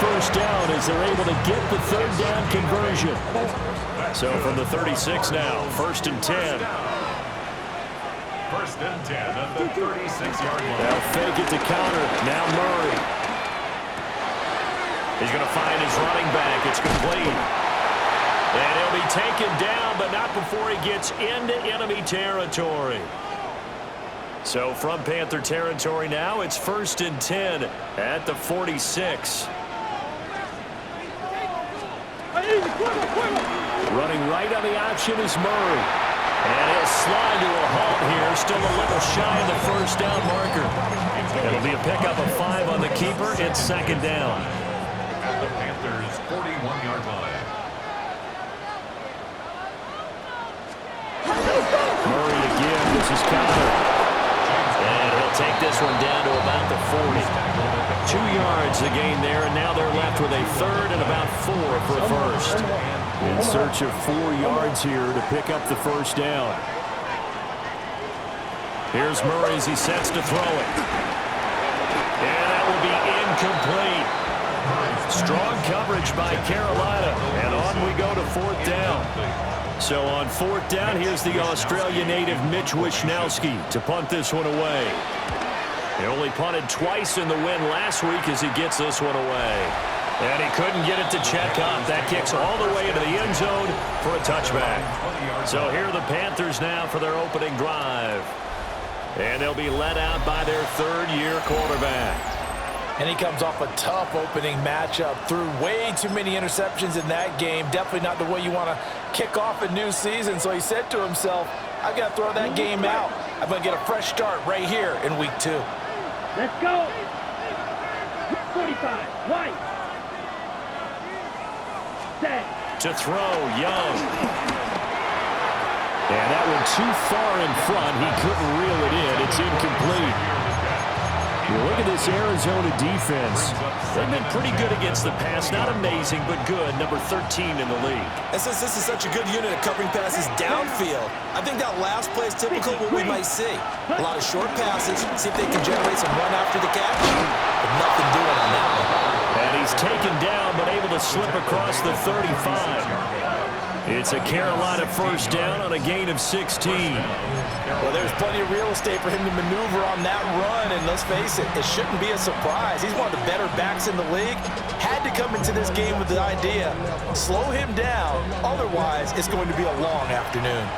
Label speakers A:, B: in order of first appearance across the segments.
A: first down as they're able to get the third down conversion. So from the 36 now, 1st and 10.
B: 1st and 10 at the 36-yard line.
A: They'll fake it to counter. Now Murray. He's going to find his running back. It's complete. And he'll be taken down, but not before he gets into enemy territory. So from Panther territory now, it's 1st and 10 at the 46. Running right on the option is Murray. And he'll slide to a halt here, still a little shy of the first down marker. It'll be a pickup of 5 on the keeper. It's 2nd down.
B: At the Panthers' 41-yard line.
A: Murray again. This is counter. And he'll take this one down to about the 40. 2 yards the gain there, and now they're left with a 3rd and about 4 for a first. In search of 4 yards here to pick up the first down. Here's Murray as he sets to throw it. And that will be incomplete. Strong coverage by Carolina. And on we go to 4th down. So on 4th down, here's the Australia native Mitch Wishnowsky to punt this one away. He only punted twice in the win last week as he gets this one away. And he couldn't get it to check up. That kicks all the way into the end zone for a touchback. So here are the Panthers now for their opening drive. And they'll be led out by their 3rd-year quarterback.
C: And he comes off a tough opening matchup. Threw way too many interceptions in that game. Definitely not the way you want to kick off a new season. So he said to himself, I've got to throw that game out. I'm going to get a fresh start right here in week 2.
D: Let's go. 45. White.
A: To throw, Young. And that one too far in front. He couldn't reel it in. It's incomplete. You look at this Arizona defense. They've been pretty good against the pass. Not amazing, but good. Number 13 in the league.
C: And since this is such a good unit at covering passes downfield, I think that last play is typical of what we might see. A lot of short passes. See if they can generate some run after the catch. But nothing doing on that one.
A: And he's taken down, but able to slip across the 35. It's a Carolina first down on a gain of 16.
C: Well, there's plenty of real estate for him to maneuver on that run, and let's face it, it shouldn't be a surprise. He's one of the better backs in the league. Had to come into this game with the idea, slow him down, otherwise it's going to be a long afternoon.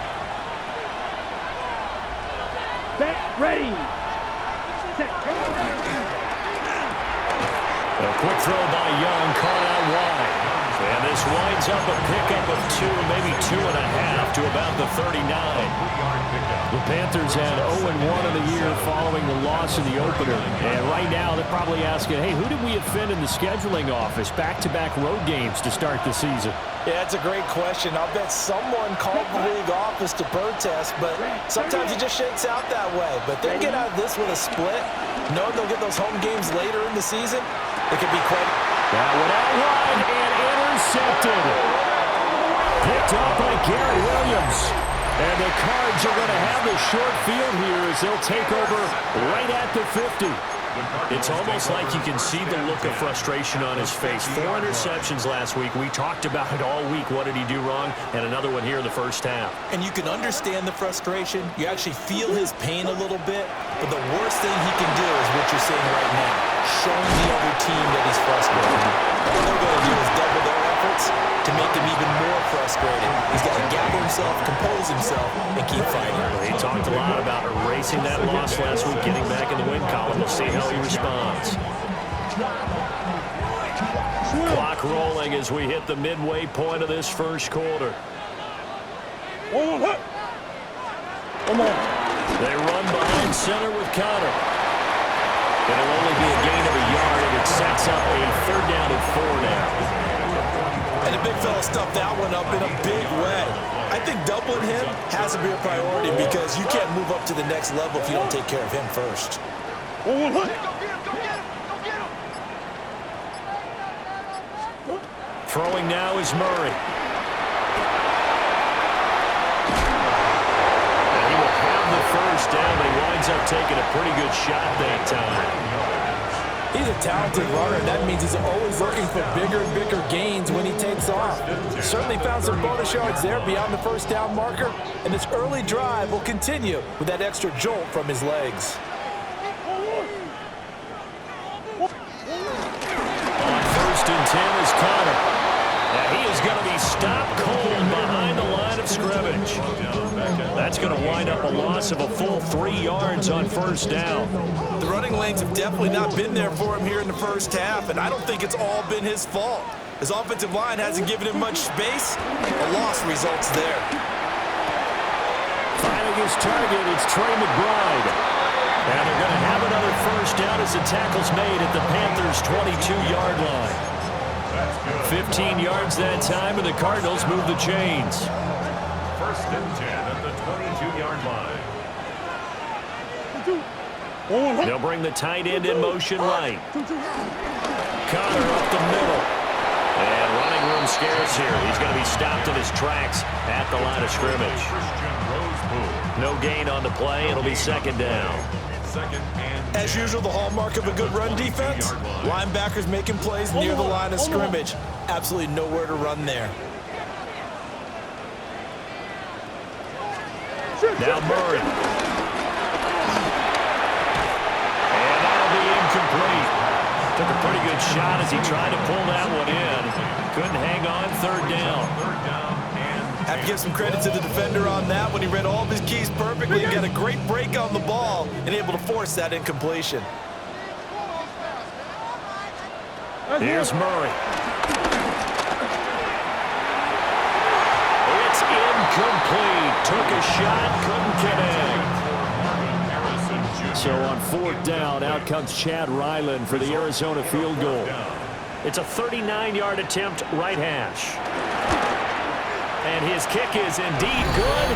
D: Set, ready. Set.
A: A quick throw by Young, caught out wide. And this winds up a pickup of 2, maybe 2.5 to about the 39. The Panthers had 0-1 in the year following the loss in the opener. And right now they're probably asking, hey, who did we offend in the scheduling office? Back-to-back road games to start the season.
C: Yeah, that's a great question. I'll bet someone called the league office to protest, but sometimes it just shakes out that way. But they get out of this with a split, knowing they'll get those home games later in the season. It could be quite...
A: That one out wide and intercepted. Picked up by Gary Williams. And the Cards are going to have the short field here as they'll take over right at the 50. It's almost like you can see the look of frustration on his face. 4 interceptions last week. We talked about it all week. What did he do wrong? And another one here in the first half.
C: And you can understand the frustration. You actually feel his pain a little bit. But the worst thing he can do is what you're saying right now, showing the other team that he's frustrated. All they're going to do is double their efforts to make him even more frustrated. He's got to gather himself, compose himself, and keep fighting.
A: He talked a lot about erasing that loss last week, getting back in the win column. We'll see how he responds. Clock rolling as we hit the midway point of this first quarter. They run behind center with Connor. It'll only be a gain of a yard, and it sets up a 3rd down and 4 now.
C: And the big fella stuffed that one up in a big way. I think doubling him has to be a priority because you can't move up to the next level if you don't take care of him first.
A: Throwing now is Murray. And he will have the first down, but he winds up taking a pretty good shot that time.
C: He's a talented runner, and that means he's always looking for bigger and bigger gains when he takes off. Certainly found some bonus yards there beyond the first down marker, and this early drive will continue with that extra jolt from his legs.
A: On 1st and 10 is Connor. And he is going to be stopped cold behind the line of scrimmage. That's going to wind up a loss of a full 3 yards on 1st down.
C: The running lanes have definitely not been there for him here in the first half, and I don't think it's all been his fault. His offensive line hasn't given him much space. A loss results there.
A: Finding his target, it's Trey McBride. And they're going to have another 1st down as the tackle's made at the Panthers' 22-yard line. 15 yards that time, and the Cardinals move the chains.
B: 1st and 10 at the 22-yard line.
A: They'll bring the tight end in motion right. Connor up the middle. And running room scarce here. He's going to be stopped in his tracks at the line of scrimmage. No gain on the play. It'll be 2nd down.
C: As usual, the hallmark of a good run defense, linebackers making plays near the line of scrimmage. Absolutely nowhere to run there.
A: Now Murray. And that'll be incomplete. Took a pretty good shot as he tried to pull that one in. Couldn't hang on. 3rd down.
C: Have to give some credit to the defender on that when he read all of his keys perfectly and got a great break on the ball and able to force that incompletion.
A: Here's Murray. It's incomplete. Took a shot, couldn't connect. So on 4th down, out comes Chad Ryland for the Arizona field goal. It's a 39-yard attempt, right hash. And his kick is indeed good.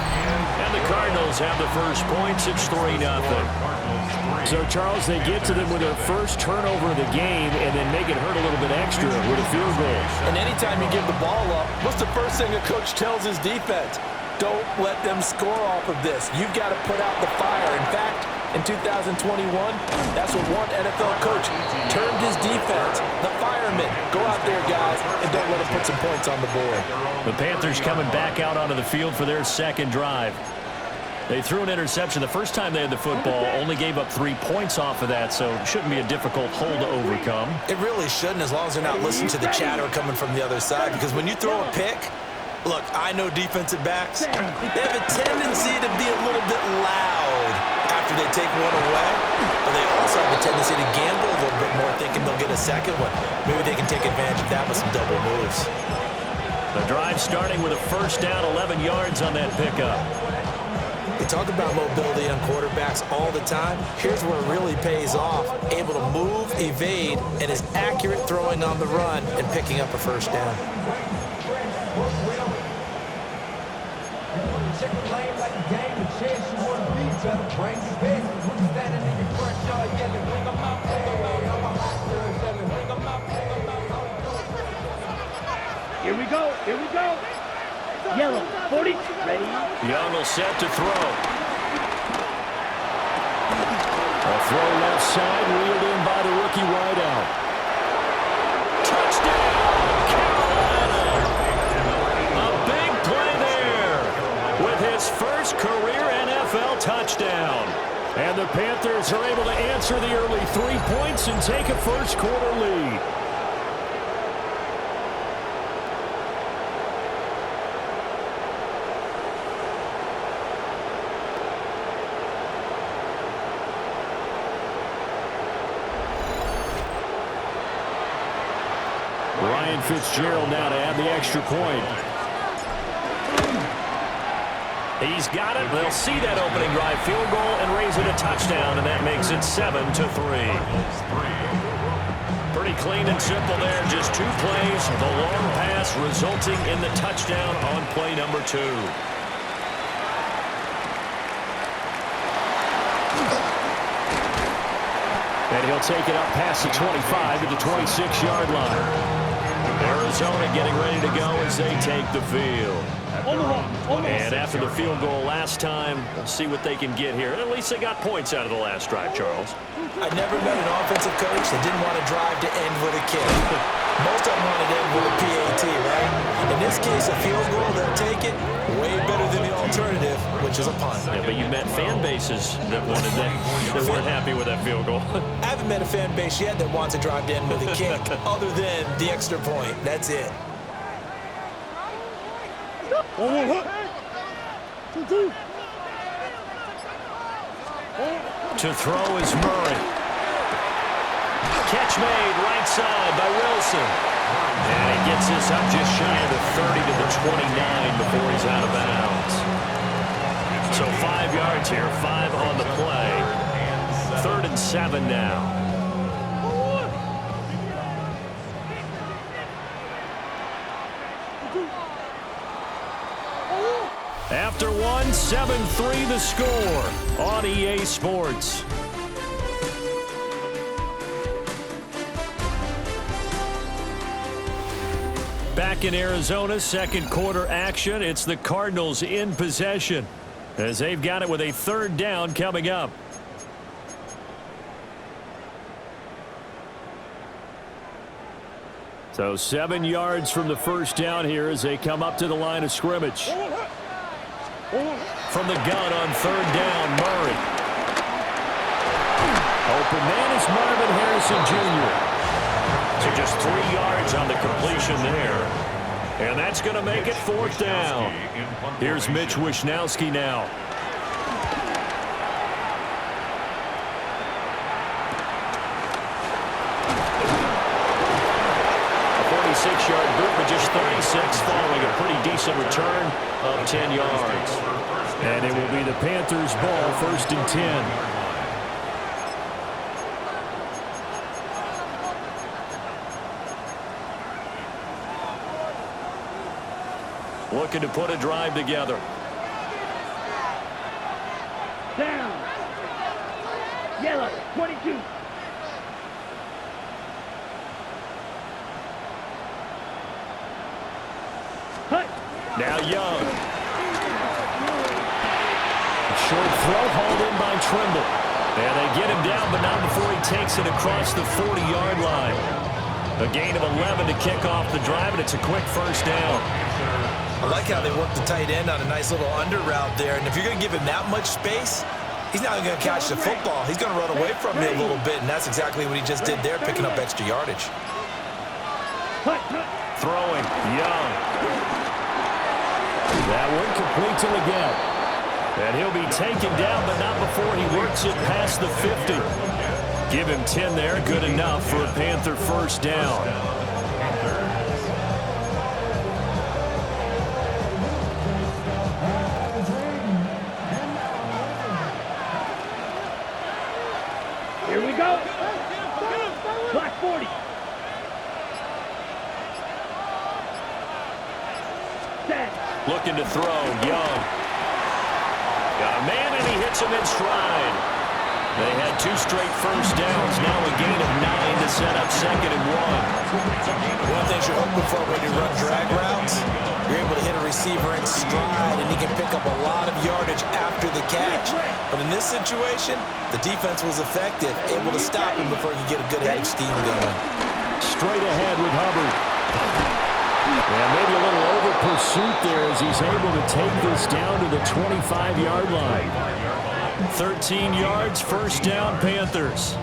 A: And the Cardinals have the first points. It's 3-0. So, Charles, they get to them with their first turnover of the game and then make it hurt a little bit extra with a field goal.
C: And anytime you give the ball up, what's the first thing a coach tells his defense? Don't let them score off of this. You've got to put out the fire. In fact, in 2021, that's what one NFL coach termed his defense, the firemen. Go out there, guys, and don't let them put some points on the board.
A: The Panthers coming back out onto the field for their 2nd drive. They threw an interception the first time they had the football, only gave up 3 points off of that, so it shouldn't be a difficult hole to overcome.
C: It really shouldn't, as long as they're not listening to the chatter coming from the other side, because when you throw a pick, look, I know defensive backs, they have a tendency to be a little bit loud after they take one away, but they also have a tendency to gamble a little bit more, thinking they'll get a second one. Maybe they can take advantage of that with some double moves.
A: The drive starting with a 1st down, 11 yards on that pickup.
C: We talk about mobility on quarterbacks all the time. Here's where it really pays off. Able to move, evade, and is accurate throwing on the run and picking up a 1st down.
D: Here we go. Here we go. Yellow, 40, ready.
A: Young will set to throw. A throw left side, reeled in by the rookie wideout. Touchdown, Carolina! A big play there with his first career NFL touchdown. And the Panthers are able to answer the early 3 points and take a first-quarter lead. Ryan Fitzgerald now to add the extra point. He's got it. They'll see that opening drive field goal and raise it a touchdown, and that makes it 7-3. Pretty clean and simple there. Just 2 plays. The long pass resulting in the touchdown on play number 2. And he'll take it up past the 25 to the 26-yard line. Arizona getting ready to go as they take the field. And after the field goal last time, we'll see what they can get here. At least they got points out of the last drive, Charles.
C: I never met an offensive coach that didn't want to drive to end with a kick. Most of them wanted to end with a PAT, right? In this case, a field goal, they'll take it. Way better than the alternative, which is a punt.
A: Yeah, but you met fan bases that wanted that, that weren't happy with that field goal.
C: I haven't met a fan base yet that wants to drive to end with a kick, other than the extra point. That's it.
A: To throw is Murray. Catch made right side by Wilson. And he gets this up just shy of the 30 to the 29 before he's out of bounds. So 5 yards here, 5 on the play. 3rd and 7 now. After one, 7-3 the score on EA Sports. Back in Arizona, second quarter action. It's the Cardinals in possession as they've got it with a 3rd down coming up. So 7 yards from the first down here as they come up to the line of scrimmage. From the gun on 3rd down, Murray. Open man is Marvin Harrison Jr. So just 3 yards on the completion there. And that's going to make it 4th down. Here's Mitch Wishnowsky now. A 46-yard boot, but just 36 following a pretty decent return of 10 yards. And it will be the Panthers' ball, 1st and 10. Looking to put a drive together.
D: Down. Yellow, 22. Hut.
A: Now Young. Short throw hauled in by Trimble. And they get him down, but not before he takes it across the 40-yard line. A gain of 11 to kick off the drive, and it's a quick 1st down.
C: I like how they work the tight end on a nice little under route there. And if you're going to give him that much space, he's not going to catch the football. He's going to run away from you a little bit, and that's exactly what he just did there, picking up extra yardage.
A: Throwing, Young. That one complete to Leggett. And he'll be taken down, but not before he works it past the 50. Give him 10 there, good enough for a Panther 1st down.
D: Here we go. Black 40. Set.
A: Looking to throw, Young. Got a man, and he hits him in stride. They had 2 straight 1st downs, now a gain of 9 to set up 2nd and 1.
C: One of the things you're hoping for when you run drag routes, you're able to hit a receiver in stride, and he can pick up a lot of yardage after the catch. But in this situation, the defense was effective, able to stop him before he could get a good head of steam going.
A: Straight ahead with Hubbard. And maybe a little over pursuit there as he's able to take this down to the 25-yard line. 13 yards, 1st down, Panthers.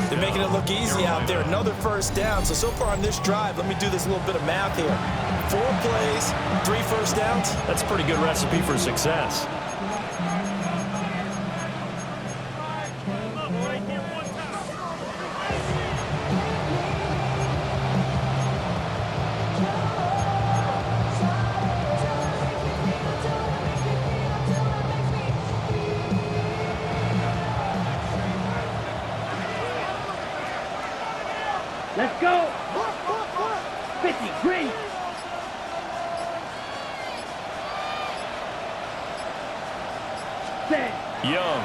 C: They're making it look easy out there. Another 1st down. So far on this drive, let me do this little bit of math here. 4 plays, 3 1st downs.
A: That's a pretty good recipe for success.
D: Let's go. 50, green. Set.
A: Young.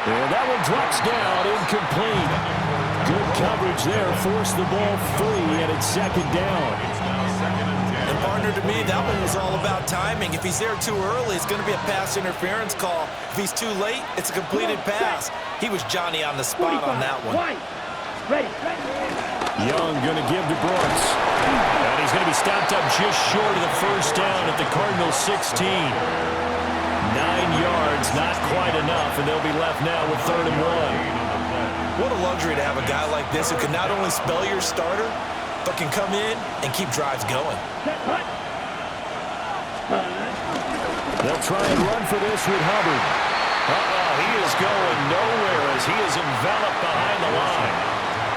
A: And that one drops down, incomplete. Good coverage there. Forced the ball free, and it's second down.
C: And partner, to me, that one was all about timing. If he's there too early, it's going to be a pass interference call. If he's too late, it's a completed pass. He was Johnny on the spot on that one.
D: Ready.
A: Young going to give to Brooks. And he's going to be stopped up just short of the first down at the Cardinals 16. 9 yards, not quite enough, and they'll be left now with 3rd and 1.
C: What a luxury to have a guy like this who can not only spell your starter, but can come in and keep drives going.
A: They'll try and run for this with Hubbard. He is going nowhere as he is enveloped behind the line.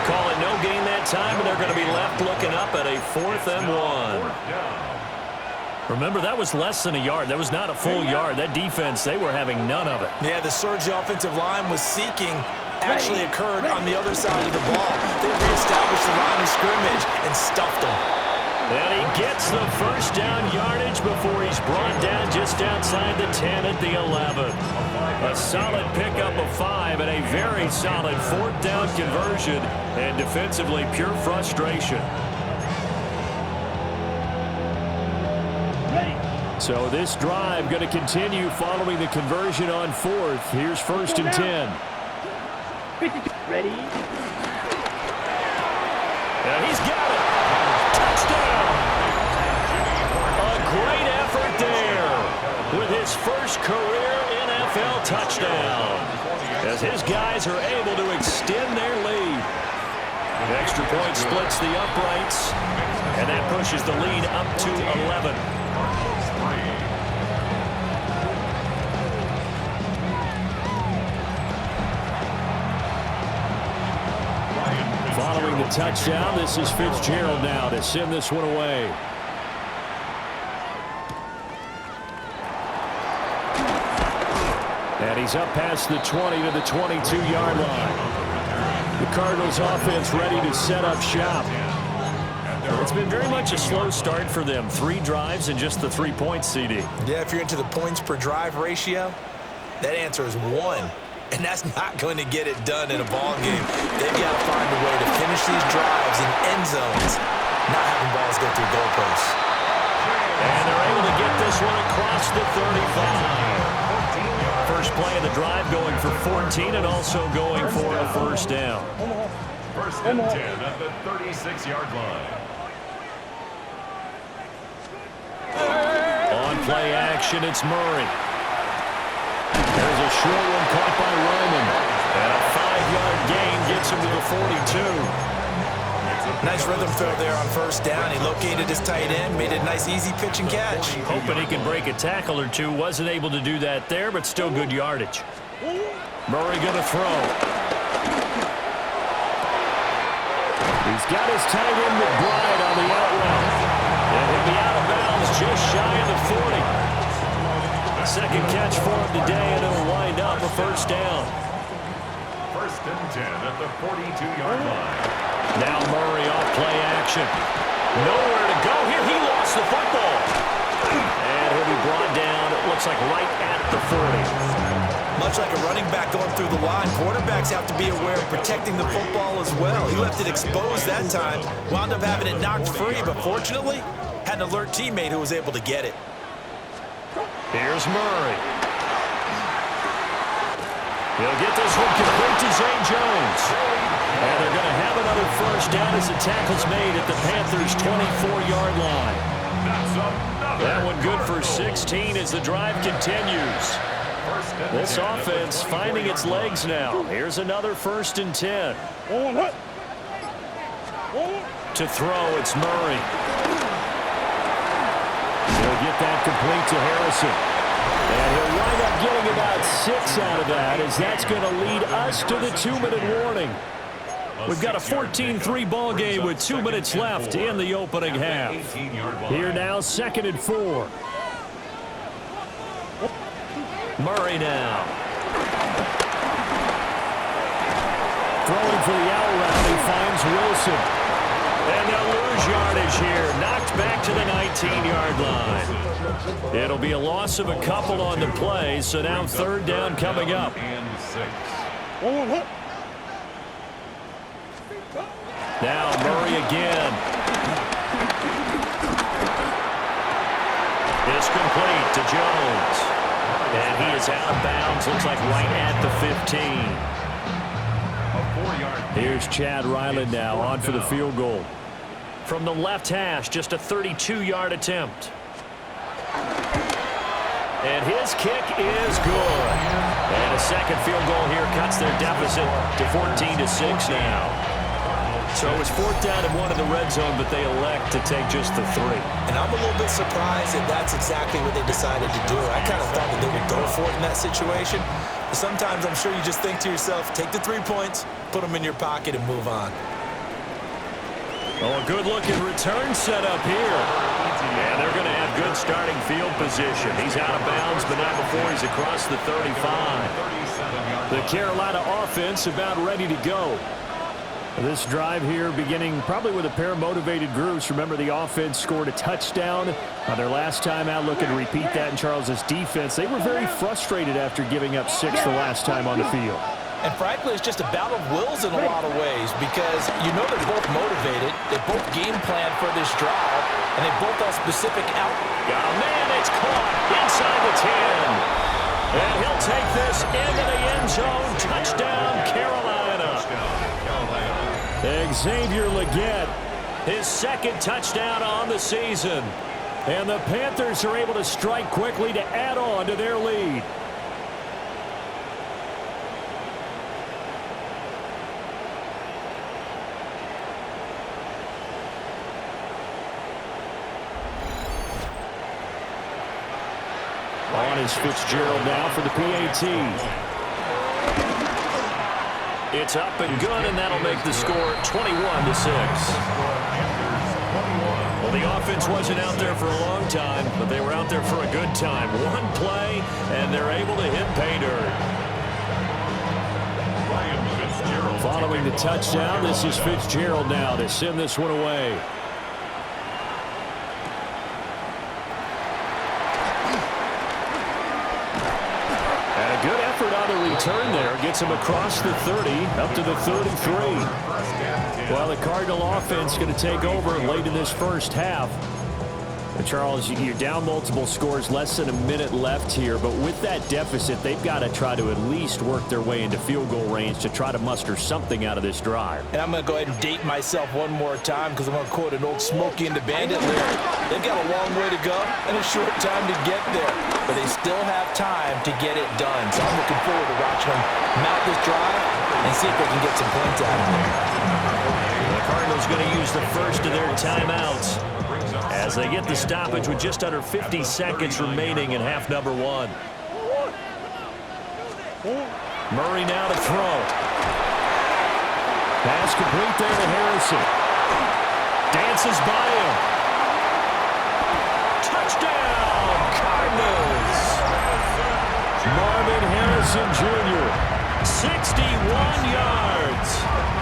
A: Call it no gain that time, and they're going to be left looking up at a 4th and 1. Remember, that was less than a yard. That was not a full yard. That defense, they were having none of it.
C: Yeah, the surge the offensive line was seeking actually occurred on the other side of the ball. They reestablished the line of scrimmage and stuffed them.
A: And he gets the first down yardage before he's brought down just outside the 10 at the 11. A solid pickup of 5 and a very solid 4th down conversion, and defensively pure frustration. So this drive going to continue following the conversion on 4th. Here's 1st and 10.
D: Ready.
A: And he's got it. Touchdown. A great effort there with his first career NFL touchdown, as his guys are able to extend their lead. The extra point splits the uprights, and that pushes the lead up to 11. Following the touchdown, this is Fitzgerald now to send this one away. And he's up past the 20 to the 22-yard line. The Cardinals offense ready to set up shop. It's been very much a slow start for them. 3 drives and just the 3 points, CD.
C: Yeah, if you're into the points per drive ratio, that answer is 1. And that's not going to get it done in a ball game. They've got to find a way to finish these drives in end zones, not having balls go through goalposts.
A: And they're able to get this one across the 35. First play of the drive going for 14 and also going for a first down.
B: 1st and 10 at the 36-yard line.
A: On play action, it's Murray. There's a short one caught by Ryman. And a 5-yard gain gets him to the 42.
C: Nice rhythm throw there on first down. He located his tight end, made a nice easy pitch and catch.
A: Hoping he can break a tackle or two. Wasn't able to do that there, but still good yardage. Murray going to throw. He's got his tight end McBride on the out route. And he'll be out of bounds just shy of the 40. Second catch for him today, and it'll wind up a first down.
B: 1st and 10 at the 42-yard line.
A: Now Murray off play action. Nowhere to go here. He lost the football. And he'll be brought down, it looks like right at the 40.
C: Much like a running back going through the line, quarterbacks have to be aware of protecting the football as well. He left it exposed that time, wound up having it knocked free, but fortunately, had an alert teammate who was able to get it.
A: Here's Murray. He'll get this one complete to Zay Jones. And they're going to have another first down as the tackle's made at the Panthers' 24-yard line. That one good for 16 as the drive continues. This offense finding its legs now. Here's another 1st and 10. To throw, it's Murray. He'll get that complete to Harrison. And he'll wind up getting about 6 out of that, as that's going to lead us to the 2-minute warning. We've got a 14-3 ball game with 2 minutes left in the opening half. Here now, 2nd and 4. Murray now. Throwing for the out route, he finds Wilson. And they'll lose yardage here. Knocked back to the 19-yard line. It'll be a loss of a couple on the play, so now 3rd down coming up. Now Murray again. It's complete to Jones. And he is out of bounds. Looks like right at the 15. Here's Chad Ryland now on for the field goal. From the left hash, just a 32-yard attempt. And his kick is good. And a second field goal here cuts their deficit to 14-6 now. So it was 4th down and 1 in the red zone, but they elect to take just the 3.
C: And I'm a little bit surprised that that's exactly what they decided to do. I kind of thought that they would go for it in that situation. But sometimes I'm sure you just think to yourself, take the 3 points, put them in your pocket, and move on.
A: Oh, a good-looking return set up here. And they're going to have good starting field position. He's out of bounds, but not before he's across the 35. The Carolina offense about ready to go. This drive here beginning probably with a pair of motivated groups. Remember, the offense scored a touchdown on their last time out, looking to repeat that in Charles' defense. They were very frustrated after giving up 6 the last time on the field.
C: And frankly, it's just a battle of wills in a lot of ways because you know they're both motivated. They both game plan for this drive, and they both have specific out.
A: Oh, man, it's caught inside the 10. And he'll take this into the end zone. Touchdown, Carolina. Xavier Legette, his 2nd touchdown on the season. And the Panthers are able to strike quickly to add on to their lead. On is Fitzgerald now for the PAT. It's up and good, and that'll make the score 21-6. Well, the offense wasn't out there for a long time, but they were out there for a good time. One play, and they're able to hit pay dirt. Following the touchdown, this is Fitzgerald now to send this one away. On the return there, gets him across the 30, up to the 33. Well, the Cardinal offense going to take over late in this first half. And Charles, you're down multiple scores, less than a minute left here, but with that deficit, they've got to try to at least work their way into field goal range to try to muster something out of this drive.
C: And I'm going to go ahead and date myself one more time because I'm going to quote an old Smokey and the Bandit lyric. They've got a long way to go and a short time to get there, but they still have time to get it done. So I'm looking forward to watching them mount this drive and see if they can get some points out of it.
A: The Cardinals going to use the first of their timeouts as they get the stoppage with just under 50 seconds remaining in half number 1. Murray now to throw. Pass complete there to Harrison. Dances by him. Touchdown, Cardinals! Marvin Harrison Jr., 61 yards.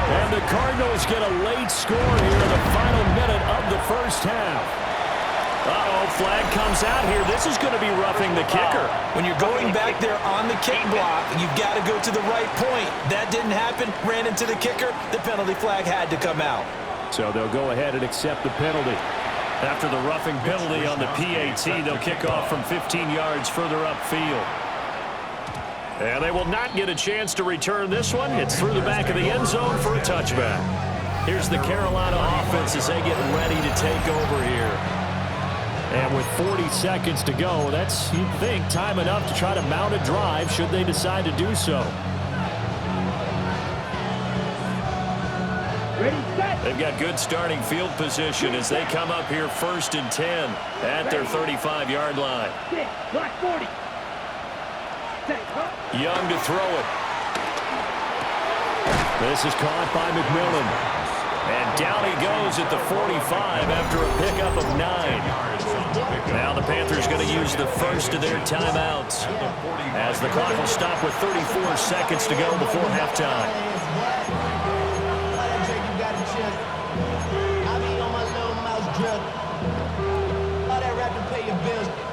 A: And the Cardinals get a late score here in the final minute of the first half. Uh-oh, flag comes out here. This is going to be roughing the kicker.
C: When you're going back there on the kick block, you've got to go to the right point. That didn't happen. Ran into the kicker. The penalty flag had to come out.
A: So they'll go ahead and accept the penalty. After the roughing penalty on the PAT, they'll kick off from 15 yards further upfield. And they will not get a chance to return this one. It's through the back of the end zone for a touchback. Here's the Carolina offense as they get ready to take over here. And with 40 seconds to go, that's, you'd think, time enough to try to mount a drive should they decide to do so.
D: Ready, set.
A: They've got good starting field position as they come up here 1st and 10 at their 35-yard line.
D: Block 40.
A: Young to throw it. This is caught by McMillan. And down he goes at the 45 after a pickup of 9. Now the Panthers going to use the first of their timeouts as the clock will stop with 34 seconds to go before halftime.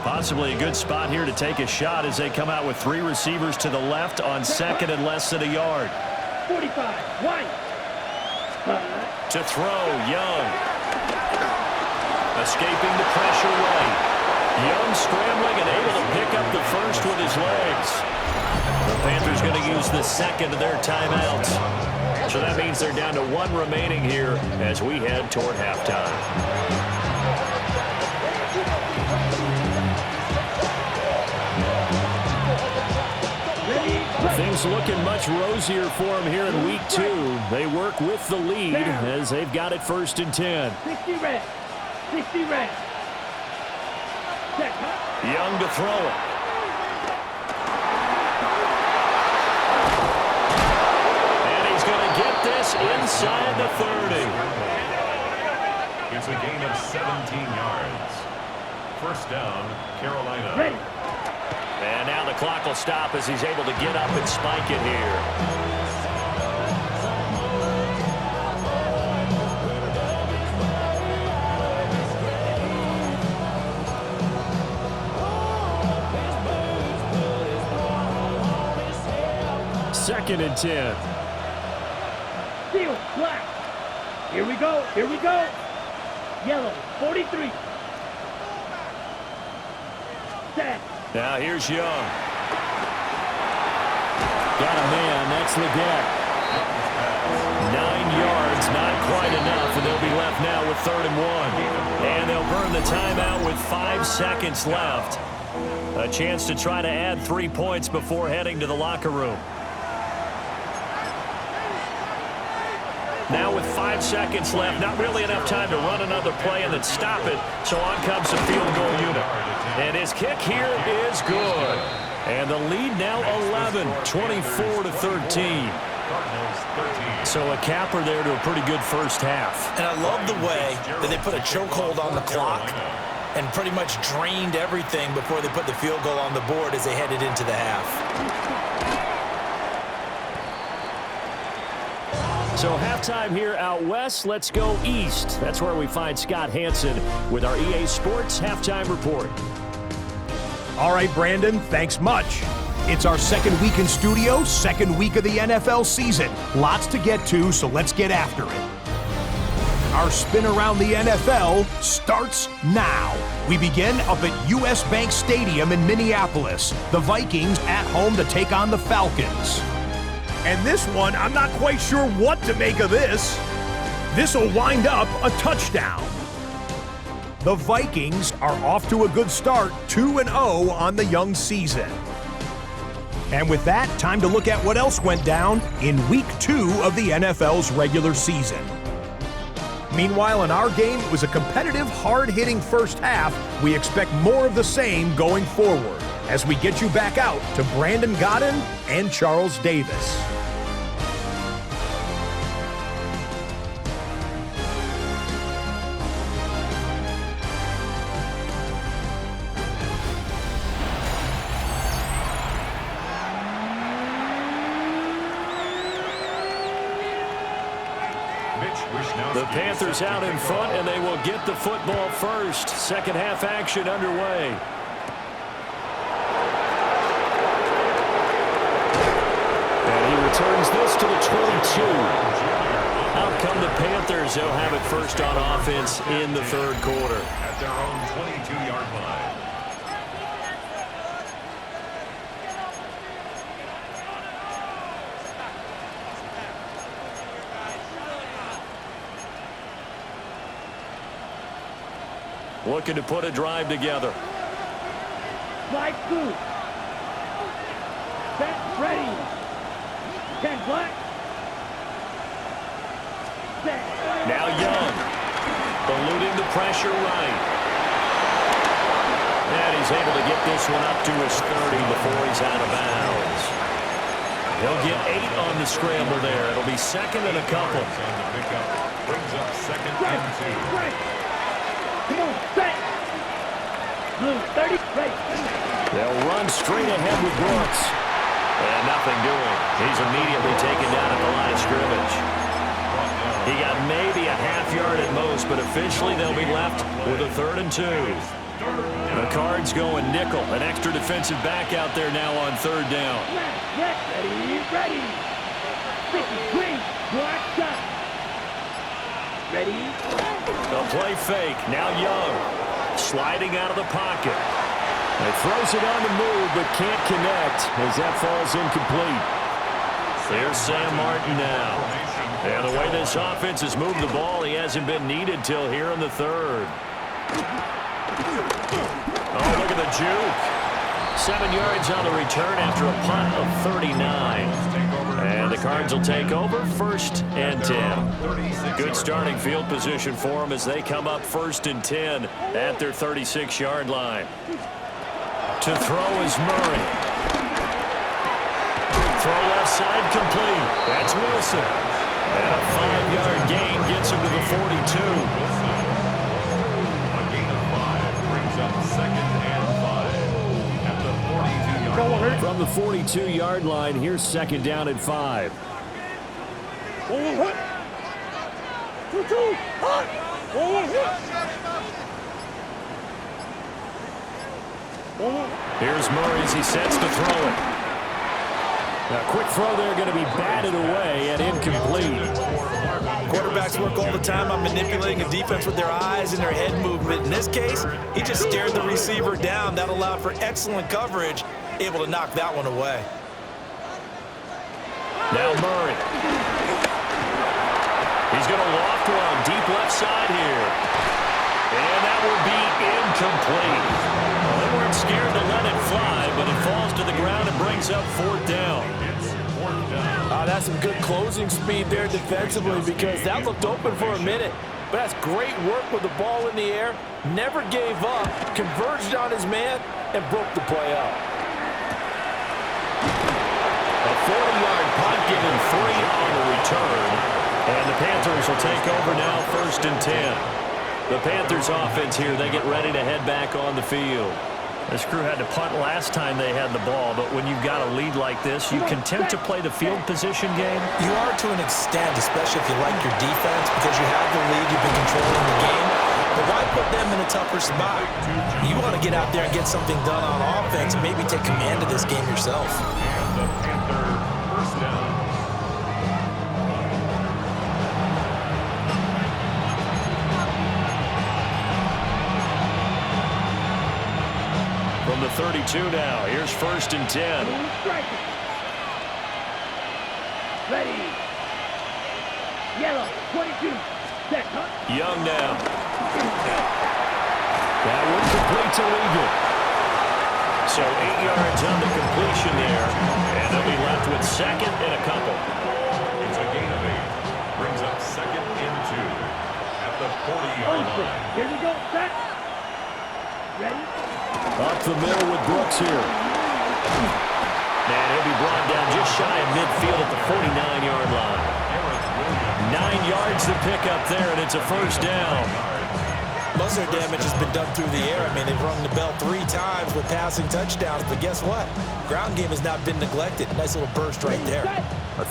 A: Possibly a good spot here to take a shot as they come out with 3 receivers to the left on 2nd and less than a yard.
D: 45, 1.
A: To throw, Young. Escaping the pressure right. Young scrambling and able to pick up the first with his legs. The Panthers going to use the second of their timeouts. So that means they're down to one remaining here as we head toward halftime. Things looking much rosier for them here in week 2. They work with the lead as they've got it 1st and 10.
D: 60 red. 60 red.
A: Young to throw it. And he's going to get this inside the 30.
B: It's a gain of 17 yards. First down, Carolina.
D: Ready.
A: And now the clock will stop as he's able to get up and spike it here. Second and 10.
D: Steel, black. Here we go. Here we go. Yellow, 43. Set.
A: Now here's Young. Got a man. That's Leggett. 9 yards, not quite enough, and they'll be left now with 3rd and 1. And they'll burn the timeout with 5 seconds left. A chance to try to add 3 points before heading to the locker room. Now with 5 seconds left, not really enough time to run another play and then stop it. So on comes the field goal unit. And his kick here is good. And the lead now 11, 24-13. So a capper there to a pretty good first half.
C: And I love the way that they put a chokehold on the clock and pretty much drained everything before they put the field goal on the board as they headed into the half.
A: So halftime here out west. Let's go east. That's where we find Scott Hansen with our EA Sports Halftime Report.
E: All right, Brandon, thanks much. It's our second week in studio, second week of the NFL season. Lots to get to, so let's get after it. Our spin around the NFL starts now. We begin up at US Bank Stadium in Minneapolis. The Vikings at home to take on the Falcons. And this one, I'm not quite sure what to make of this. This will wind up a touchdown. The Vikings are off to a good start, 2-0 on the young season. And with that, time to look at what else went down in Week 2 of the NFL's regular season. Meanwhile, in our game, it was a competitive, hard-hitting first half. We expect more of the same going forward as we get you back out to Brandon Godden and Charles Davis.
A: The Panthers out in front, and they will get the football first. Second half action underway. And he returns this to the 22. Out come the Panthers. They'll have it first on offense in the third quarter.
B: At their own 22-yard line.
A: Looking to put a drive together.
D: Slide through. Set, ready. 10 black. Set.
A: Now Young. Eluding the pressure right. And he's able to get this one up to his 30 before he's out of bounds. He'll get 8 on the scramble there. It'll be second and a couple.
B: On the pickup. Brings up second and 2.
D: Right. Come on, set. Blue, 30, ready.
A: They'll run straight ahead with Brooks. And nothing doing. He's immediately taken down at the line of scrimmage. He got maybe a half yard at most, but officially they'll be left with a 3rd and 2. The Cards going nickel. An extra defensive back out there now on 3rd down.
D: Yes, ready, ready. 50, green, black, shot. Ready?
A: A play fake. Now Young. Sliding out of the pocket. He throws it on the move, but can't connect as that falls incomplete. There's Sam Martin now. And the way this offense has moved the ball, he hasn't been needed till here in the third. Oh, look at the juke. 7 yards on the return after a punt of 39. And the Cards will take over 1st and 10. Good starting field position for them as they come up 1st and 10 at their 36-yard line. To throw is Murray. Throw left side complete. That's Wilson. And a 5-yard gain gets him to the 42.
B: A gain of 5 brings up 2nd and 5 at the 42-yard line.
A: From the 42-yard line, here's 2nd down and 5. Here's Murray as he sets to throw it. A quick throw there going to be batted away and incomplete.
C: Quarterbacks work all the time on manipulating a defense with their eyes and their head movement. In this case, he just stared the receiver down. That allowed for excellent coverage, able to knock that one away.
A: Now Murray. He's going to loft one deep left side here. And that will be incomplete. Well, they weren't scared to let it fly, but it falls to the ground and brings up 4th down.
F: That's some good closing speed there defensively because that looked open for a minute. But that's great work with the ball in the air. Never gave up, converged on his man, and broke the play up.
A: A 40-yard punt giving 3 on the return. And the Panthers will take over now 1st and 10. The Panthers offense here, they get ready to head back on the field. This crew had to punt last time they had the ball, but when you've got a lead like this, you can tempt to play the field position game.
C: You are to an extent, especially if you like your defense, because you have the lead, you've been controlling the game. But why put them in a tougher spot? You want to get out there and get something done on offense and maybe take command of this game yourself.
B: And the Panther 1st down.
A: From the 32 now, here's 1st and 10.
D: Ready. Yellow, 22. Set, huh?
A: Young now. That one complete to Eagle. So 8 yards on the completion there. And they'll be left with 2nd and a couple.
B: It's a gain of 8. Brings up 2nd and 2 at the 40-yard line.
D: Here we go, set. Ready?
A: Up the middle with Brooks here. And he'll be brought down just shy of midfield at the 49-yard line. 9 yards to pick up there, and it's a 1st down.
C: Most of their damage has been done through the air. I mean, they've rung the bell 3 times with passing touchdowns, but guess what? Ground game has not been neglected. Nice little burst right there.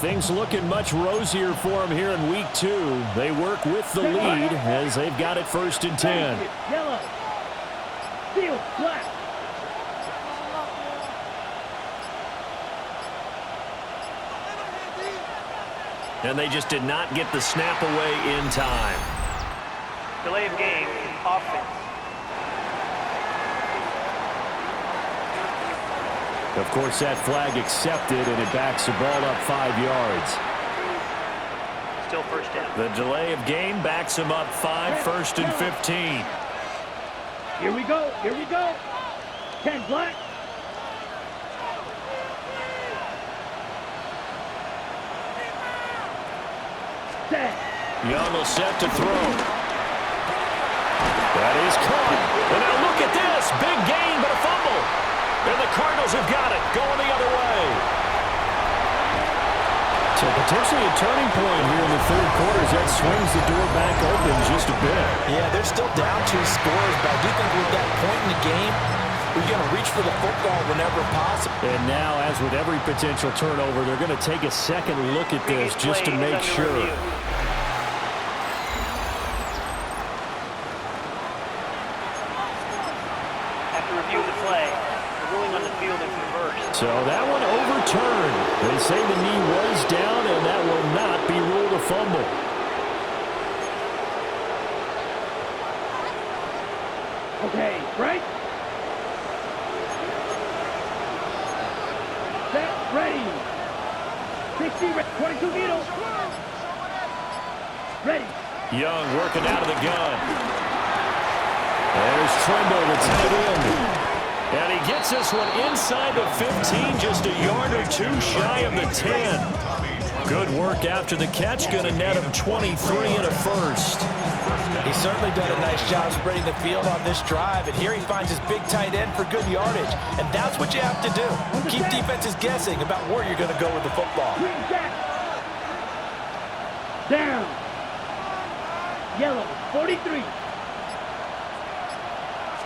A: Things looking much rosier for them here in week 2. They work with the lead as they've got it 1st and 10.
D: Yellow. Field, black.
A: And they just did not get the snap away in time.
G: Delay of game, offense.
A: Of course, that flag accepted, and it backs the ball up 5 yards.
G: Still 1st down.
A: The delay of game backs them up 5, 1st and 15.
D: Here we go, here we go. 10 black. Set.
A: Young will set to throw. That is caught. And now look at this. Big gain, but a fumble. And the Cardinals have got it, going the other way. So potentially a turning point here in the 3rd quarter as that swings the door back open just a bit.
C: Yeah, they're still down 2 scores, but I do think with that point in the game, we're going to reach for the football whenever possible.
A: And now, as with every potential turnover, they're going to take a second look at this just to make sure.
G: After review of the play, the ruling on the field is reversed.
A: So that one overturned. They say the knee was down, and that will not be ruled a fumble.
D: Okay, right? Set, ready. 60, 22 needles. Ready.
A: Young working out of the gun. There's Trimble, the tight end. And he gets this one inside the 15, just a yard or two shy of the 10. Good work after the catch, going to net him 23 and a first.
C: He's certainly done a nice job spreading the field on this drive, and here he finds his big tight end for good yardage. And that's what you have to do. Keep defenses guessing about where you're going to go with the football.
D: Down. Yellow, 43.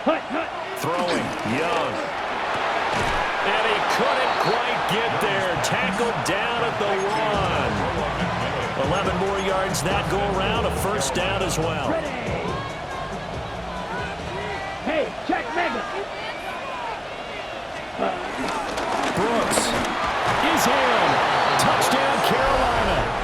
D: Hut, hut.
A: Throwing, Young. And he couldn't quite get there. Tackled down at the 1. 11 more yards that go around, a first down as well.
D: Ready. Hey, check mega.
A: Brooks is in. Touchdown, Carolina.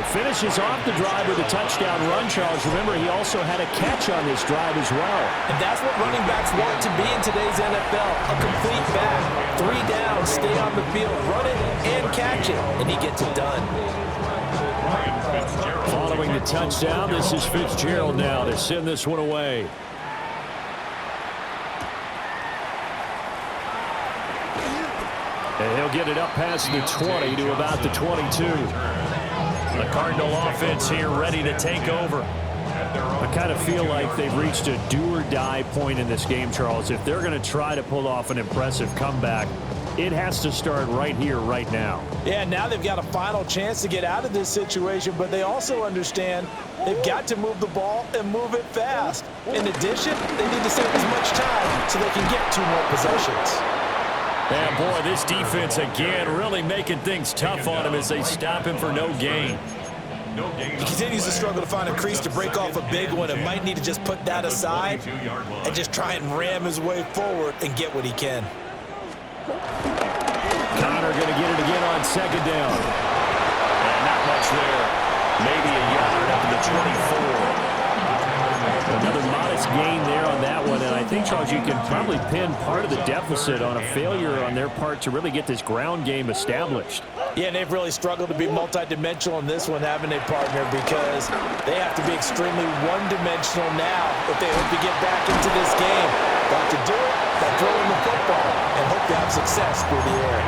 A: Finishes off the drive with a touchdown run, Charles. Remember, he also had a catch on this drive as well.
C: And that's what running backs want to be in today's NFL. A complete back. 3 downs, stay on the field, run it and catch it, and he gets it done.
A: Following the touchdown, this is Fitzgerald now to send this one away. And he'll get it up past the 20 to about the 22. The Cardinal offense here ready to take over. I kind of feel like they've reached a do-or-die point in this game, Charles. If they're going to try to pull off an impressive comeback, it has to start right here, right now.
C: Yeah, now they've got a final chance to get out of this situation, but they also understand they've got to move the ball and move it fast. In addition, they need to save as much time so they can get 2 more possessions.
A: And boy, this defense again really making things tough on him as they stop him for no gain.
C: He continues to struggle to find a crease to break off a big one and might need to just put that aside and just try and ram his way forward and get what he can.
A: Connor going to get it again on second down. And not much there. Maybe a yard up to the 24. Another modest gain there on that one, and I think, Charles, you can probably pin part of the deficit on a failure on their part to really get this ground game established.
C: Yeah, and they've really struggled to be multidimensional in this one, haven't they, partner, because they have to be extremely one-dimensional now if they hope to get back into this game. But to do it, by throwing the football and hope to have success through the air.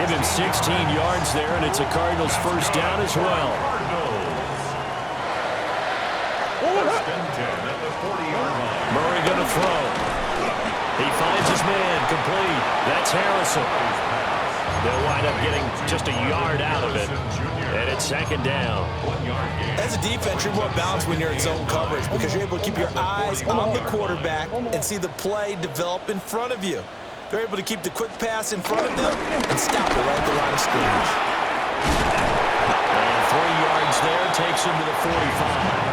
A: Give him 16 yards there, and it's a Cardinals first down as well. Murray going to throw. He finds his man complete. That's Harrison. They'll wind up getting just a yard out of it. And it's second down.
C: As a defense, you're more balanced when you're in zone coverage because you're able to keep your eyes on the quarterback and see the play develop in front of you. They're able to keep the quick pass in front of them and stop it right at the line of scrimmage.
A: And 3 yards there takes him to the 45.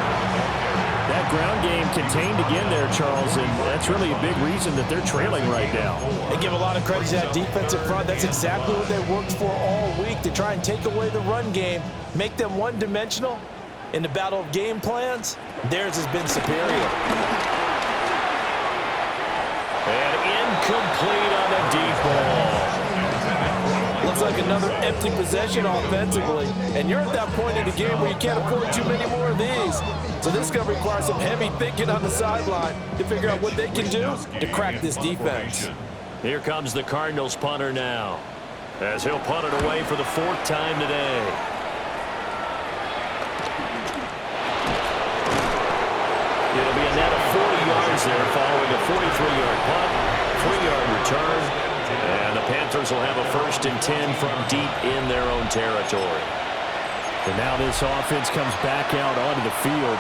A: That ground game contained again there, Charles, and that's really a big reason that they're trailing right now.
C: They give a lot of credit to that defensive front. That's exactly what they worked for all week, to try and take away the run game, make them one-dimensional. In the battle of game plans, theirs has been superior.
A: And incomplete on the deep ball.
C: Looks like another empty possession offensively, and you're at that point in the game where you can't afford too many more of these. So this is going to require some heavy thinking on the sideline to figure out what they can do to crack this defense.
A: Here comes the Cardinals punter now, as he'll punt it away for the 4th time today. It'll be a net of 40 yards there following a 43-yard punt, 3-yard return. And the Panthers will have a 1st and 10 from deep in their own territory. And now this offense comes back out onto the field.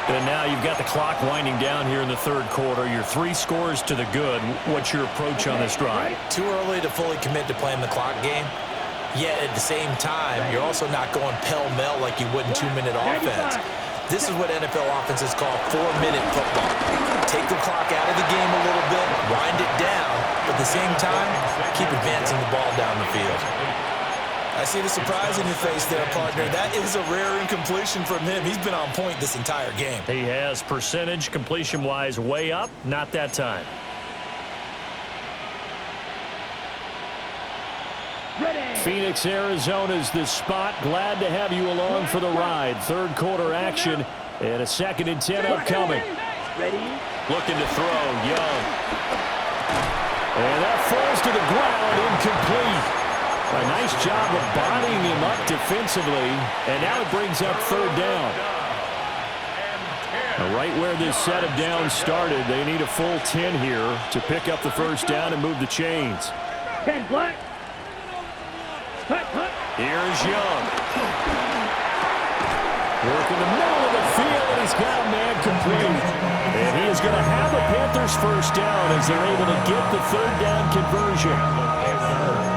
A: And now you've got the clock winding down here in the 3rd quarter. You're 3 scores to the good. What's your approach on this drive?
C: Too early to fully commit to playing the clock game. Yet at the same time, you're also not going pell-mell like you would in 2-minute offense. This is what NFL offenses call 4-minute football. Take the clock out of the game a little bit, wind it down, but at the same time, keep advancing the ball down the field. I see the surprise in your face there, partner. That is a rare incompletion from him. He's been on point this entire game.
A: He has percentage completion-wise way up, not that time. Phoenix, Arizona's the spot. Glad to have you along for the ride. Third quarter action and a 2nd and 10 upcoming.
D: Ready?
A: Looking to throw, Young. And that falls to the ground, incomplete. A nice job of bodying him up defensively, and now it brings up 3rd down. Now, right where this set of downs started, they need a full 10 here to pick up the 1st down and move the chains.
D: 10 black. Cut.
A: Here's Young. Working the middle of the field, and he's got a man complete. And he is going to have a Panthers 1st down as they're able to get the 3rd down conversion.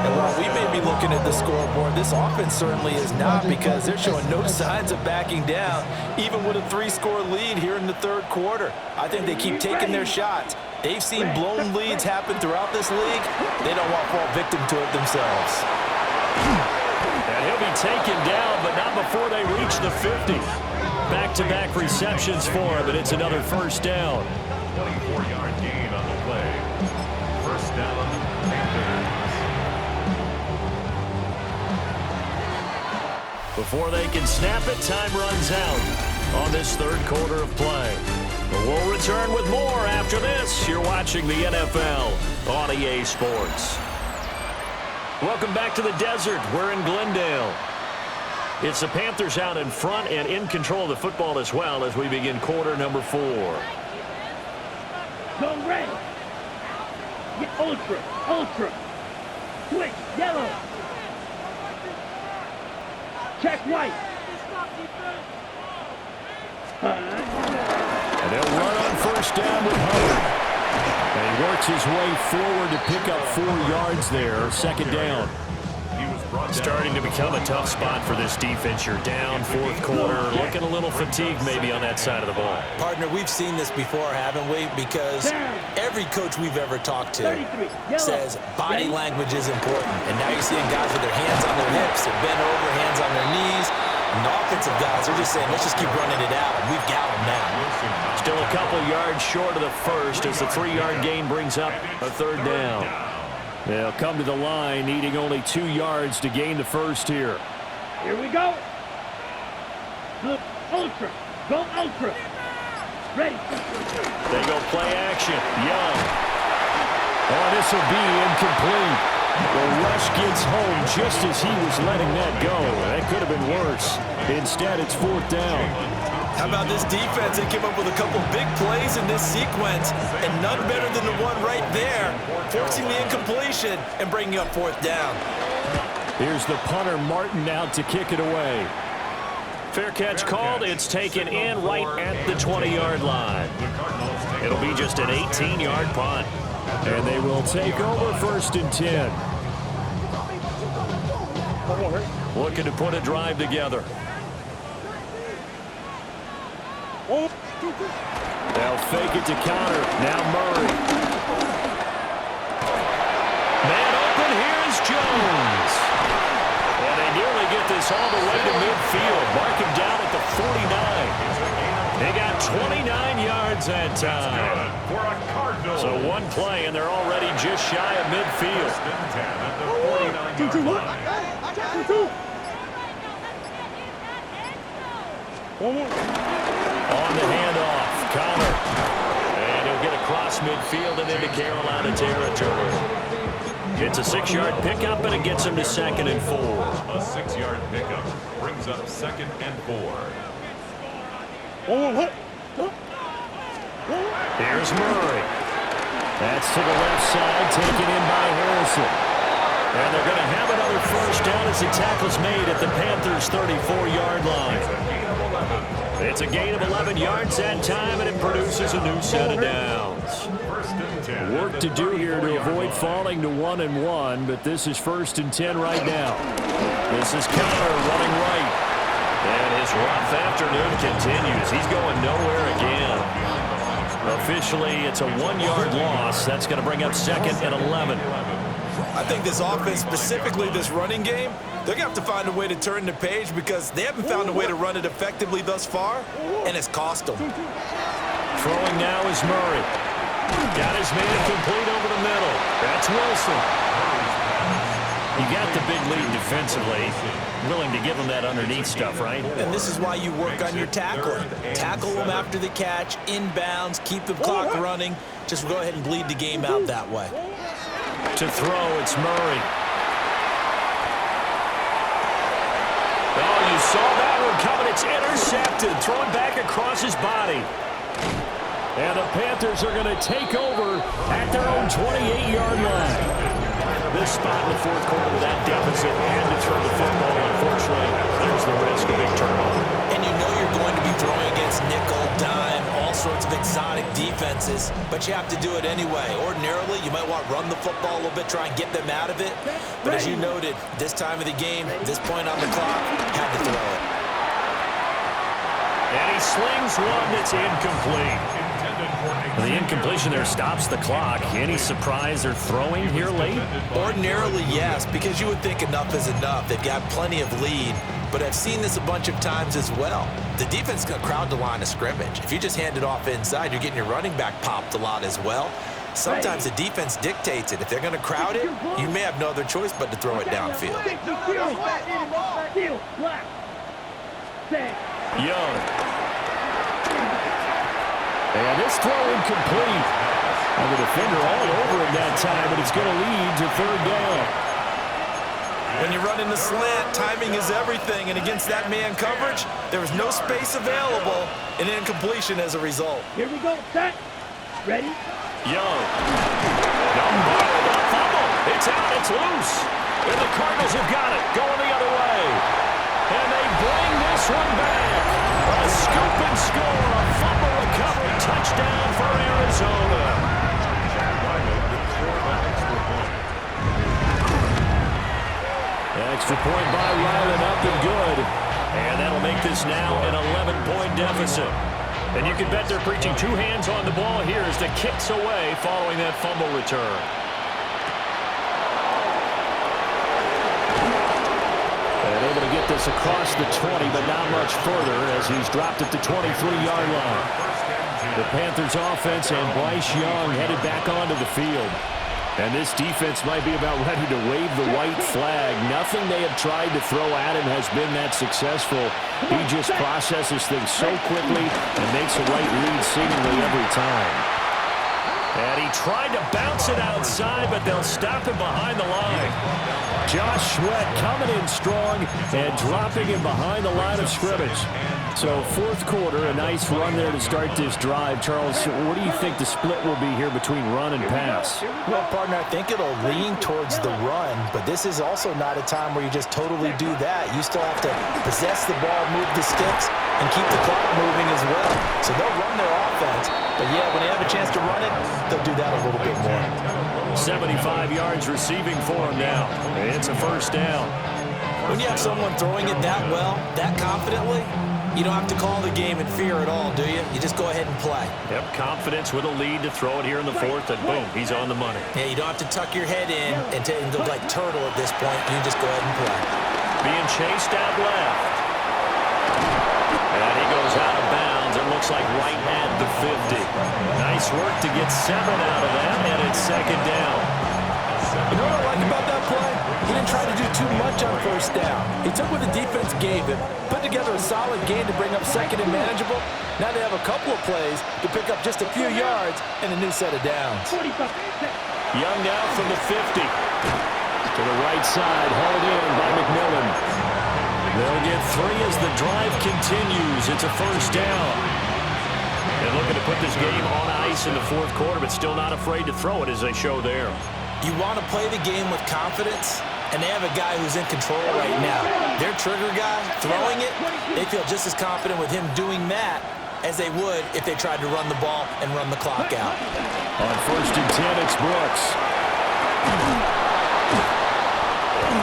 C: And while we may be looking at the scoreboard, this offense certainly is not, because they're showing no signs of backing down, even with a 3-score lead here in the 3rd quarter. I think they keep taking their shots. They've seen blown leads happen throughout this league. They don't want to fall victim to it themselves.
A: And he'll be taken down, but not before they reach the 50. Back-to-back receptions for him, and it's another 1st down.
B: 24-yard gain on the play. 1st down, Panthers.
A: Before they can snap it, time runs out on this 3rd quarter of play. But we'll return with more after this. You're watching the NFL on EA Sports. Welcome back to the desert. We're in Glendale. It's the Panthers out in front and in control of the football as well as we begin quarter number 4.
D: Go red. Ultra. Switch, yellow. Check white.
A: And they'll run on 1st down with Hubbard. And he works his way forward to pick up 4 yards there. 2nd down. Starting to become a tough spot for this defense. You're down 4th quarter, looking a little fatigued maybe on that side of the ball.
C: Partner, we've seen this before, haven't we? Because every coach we've ever talked to says body language is important. And now you're seeing guys with their hands on their hips, they're bent over, hands on their knees. And the offensive guys are just saying, let's just keep running it out. And we've got them now.
A: Still a couple yards short of the 1st as the 3-yard gain brings up a 3rd down. They'll come to the line, needing only 2 yards to gain the 1st here.
D: Here we go. Look, ultra. Go ultra. Ready.
A: They go play action. Young. Oh, this will be incomplete. The rush gets home just as he was letting that go. That could have been worse. Instead, it's 4th down.
C: How about this defense? They came up with a couple big plays in this sequence, and none better than the one right there, forcing the incompletion and bringing up 4th down.
A: Here's the punter, Martin, out to kick it away. Fair catch called. It's taken in right at the 20-yard line. It'll be just an 18-yard punt. And they will take over 1st and 10. Looking to put a drive together. They'll fake it to counter. Now Murray. Man open. Here's Jones. And they nearly get this all the way to midfield. Mark him down at the 49. They got 29 yards that time. So 1 play, and they're already just shy of midfield. On the handoff, Connor. And he'll get across midfield and into Carolina territory. It's a 6-yard pickup, and it gets him to 2nd and 4.
B: A 6-yard pickup brings up 2nd and 4.
A: Here's Murray. That's to the left side, taken in by Harrison. And they're going to have another 1st down as the tackle's made at the Panthers' 34-yard line. It's a gain of 11 yards that time, and it produces a new set of downs. Work to do here to avoid falling to 1-1, but this is 1st and 10 right now. This is Connor running right. And his rough afternoon continues. He's going nowhere again. Officially, it's a 1-yard loss. That's going to bring up 2nd and 11.
C: I think this offense, specifically this running game, they're going to have to find a way to turn the page because they haven't found a way to run it effectively thus far, and it's cost them.
A: Throwing now is Murray. Got his man complete over the middle. That's Wilson. You got the big lead defensively. Willing to give them that underneath stuff, right?
C: And this is why you work on your tackling. Tackle them after the catch, inbounds, keep the clock running. Just go ahead and bleed the game out that way.
A: To throw, it's Murray. Oh, you saw that one coming. It's intercepted. Thrown back across his body. And the Panthers are going to take over at their own 28-yard line. This spot in the fourth quarter with that deficit and to throw the football, unfortunately, there's the risk of big turnover.
C: And you know you're going to be throwing against nickel, dime, all sorts of exotic defenses, but you have to do it anyway. Ordinarily, you might want to run the football a little bit, try and get them out of it. But as you noted, this time of the game, this point on the clock, had to throw it.
A: And he slings one that's incomplete. The incompletion there stops the clock. Any surprise they're throwing here late?
C: Ordinarily, yes, because you would think enough is enough. They've got plenty of lead, but I've seen this a bunch of times as well. The defense is going to crowd the line of scrimmage. If you just hand it off inside, you're getting your running back popped a lot as well. Sometimes the defense dictates it. If they're going to crowd it, you may have no other choice but to throw it downfield.
A: Young. And this throw incomplete. And the defender all over him that time, but it's going to lead to third down.
C: When you run in the slant, timing is everything. And against that man coverage, there was no space available, and incompletion as a result.
D: Here we go, set, ready?
A: Young. Fumble. It's out, it's loose. And the Cardinals have got it, going the other way. And they bring this one back. A scoop and score, a fumble recovery, touchdown for Arizona. Extra point by Ryland, up and good. And that'll make this now an 11-point deficit. And you can bet they're preaching two hands on the ball here as the kick's away following that fumble return. And able to get this across the 20, but not much further as he's dropped at the 23-yard line. The Panthers offense and Bryce Young headed back onto the field. And this defense might be about ready to wave the white flag. Nothing they have tried to throw at him has been that successful. He just processes things so quickly and makes a right read seemingly every time. And he tried to bounce it outside, but they'll stop him behind the line. Josh Sweat coming in strong and dropping him behind the line of scrimmage. So fourth quarter, a nice run there to start this drive. Charles, what do you think the split will be here between run and pass?
C: Well, partner, I think it'll lean towards the run, but this is also not a time where you just totally do that. You still have to possess the ball, move the sticks, and keep the clock moving as well. So they'll run their offense, but yeah, when they have a chance to run it, they'll do that a little bit more.
A: 75 yards receiving for him now. It's a first down.
C: When you have someone throwing it that well, that confidently, you don't have to call the game in fear at all, do you? You just go ahead and play.
A: Yep, confidence with a lead to throw it here in the fourth, and boom, he's on the money.
C: Yeah, you don't have to tuck your head in and go like turtle at this point. You just go ahead and play.
A: Being chased out left. And he goes out of bounds. It looks like right at the 50. Nice work to get 7 out of that, and it's second down.
F: You know what I like about that play? He didn't try to do too much on first down. He took what the defense gave him, put together a solid game to bring up second and manageable. Now they have a couple of plays to pick up just a few yards and a new set of downs.
A: Young now from the 50. To the right side, hauled in by McMillan. They'll get 3 as the drive continues. It's a first down. And looking to put this game on ice in the fourth quarter, but still not afraid to throw it as they show there.
C: You want to play the game with confidence, and they have a guy who's in control right now. Their trigger guy, throwing it, they feel just as confident with him doing that as they would if they tried to run the ball and run the clock out.
A: On first and 10, it's Brooks.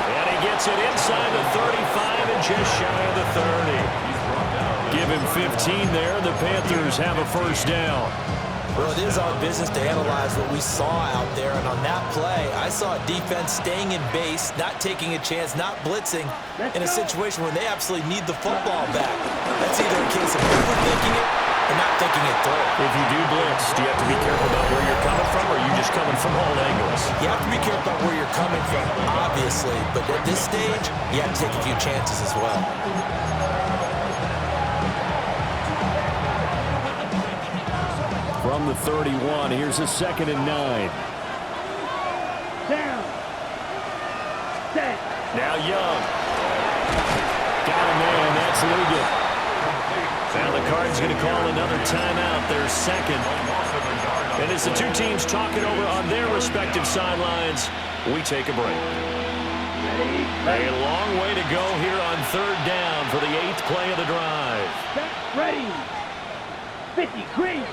A: And he gets it inside the 35 and just shy of the 30. Give him 15 there. The Panthers have a first down.
C: Well, it is our business to analyze what we saw out there, and on that play, I saw a defense staying in base, not taking a chance, not blitzing in a situation where they absolutely need the football back. That's either a case of overthinking it or not thinking it through.
A: If you do blitz, do you have to be careful about where you're coming from, or are you just coming from all angles?
C: You have to be careful about where you're coming from, obviously, but at this stage, you have to take a few chances as well.
A: From the 31, here's a 2nd and 9.
D: Down. Set.
A: Now Young. Got a man, that's Ligon. Now the Cards going to call another timeout, their second. And as the two teams talk it over on their respective sidelines, we take a break. A long way to go here on 3rd down for the 8th play of the drive.
D: Set. Ready. 50. Green.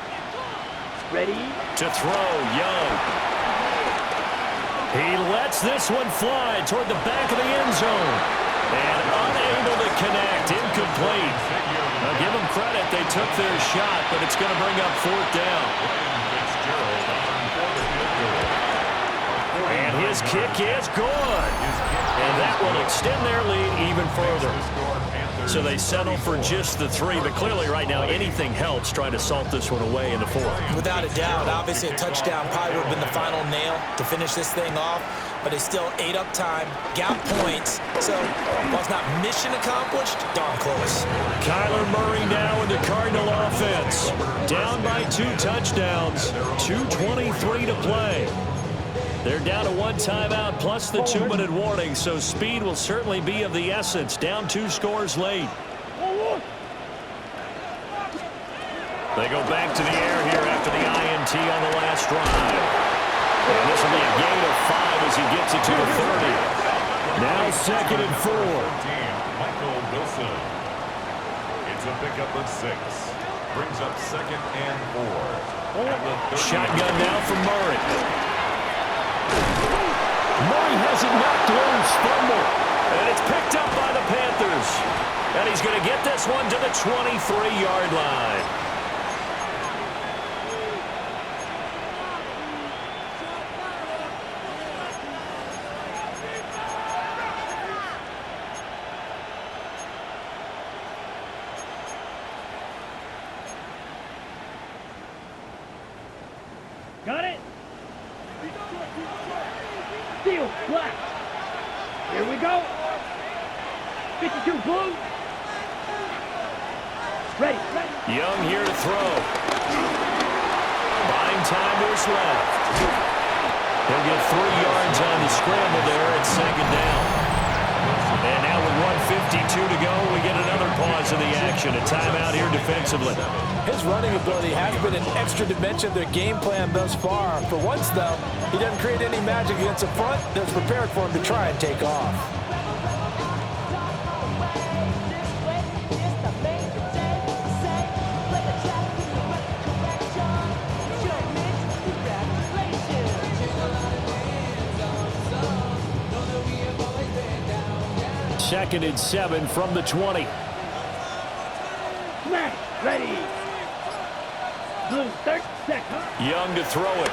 D: Ready.
A: To throw, Young. He lets this one fly toward the back of the end zone. And unable to connect, incomplete. Now give them credit, they took their shot, but it's going to bring up 4th down. And his kick is good. And that will extend their lead even further. So they settle for just the 3, but clearly right now anything helps trying to salt this one away in the 4th.
C: Without a doubt, obviously a touchdown probably would have been the final nail to finish this thing off, but they still ate up time, got points, so while it's not mission accomplished, darn close.
A: Kyler Murray now in the Cardinal offense. Down by 2 touchdowns, 2:23 to play. They're down to 1 timeout plus the 2-minute warning, so speed will certainly be of the essence. Down 2 scores late. They go back to the air here after the INT on the last drive. And this will be a gain of 5 as he gets it to the 30. Now 2nd and 4.
B: Michael Wilson. It's a pickup of 6. Brings up 2nd and 4.
A: Shotgun now for Murray. Murray has it knocked loose, fumble, and it's picked up by the Panthers. And he's going to get this one to the 23-yard line.
D: Got it. Steel, black. Here we go. 52 blue. Ready.
A: Young here to throw. Buying time to his left. He'll get 3 yards on the scramble there at 2nd down. And now with 1:52 to go, we get another pause in the action. A timeout here defensively.
F: His running ability has been an extra dimension of their game plan thus far. For once, though, he doesn't create any magic against the front that's prepared for him to try and take off.
A: Second and 7 from the 20.
D: Smash. Ready. Blue, 30 seconds.
A: Young to throw it.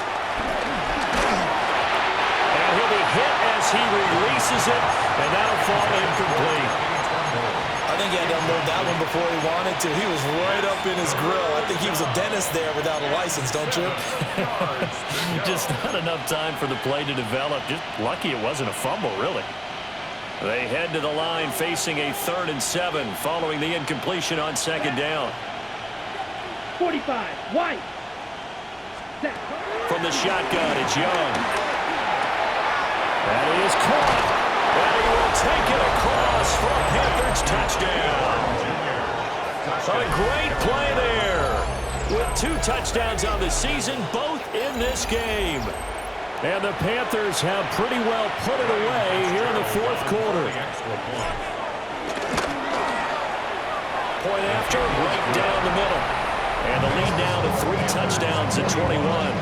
A: And he'll be hit as he releases it, and that'll fall incomplete.
C: I think he had to unload that one before he wanted to. He was right up in his grill. I think he was a dentist there without a license, don't you?
A: Just not enough time for the play to develop. Just lucky it wasn't a fumble, really. They head to the line facing a 3rd and 7 following the incompletion on 2nd down.
D: 45. White. Set.
A: From the shotgun, it's Young. That is caught. And he will take it across for a Panthers touchdown. A great play there. With 2 touchdowns on the season, both in this game. And the Panthers have pretty well put it away here in the 4th quarter. Point after, right down the middle. And the lead now to 3 touchdowns at 21.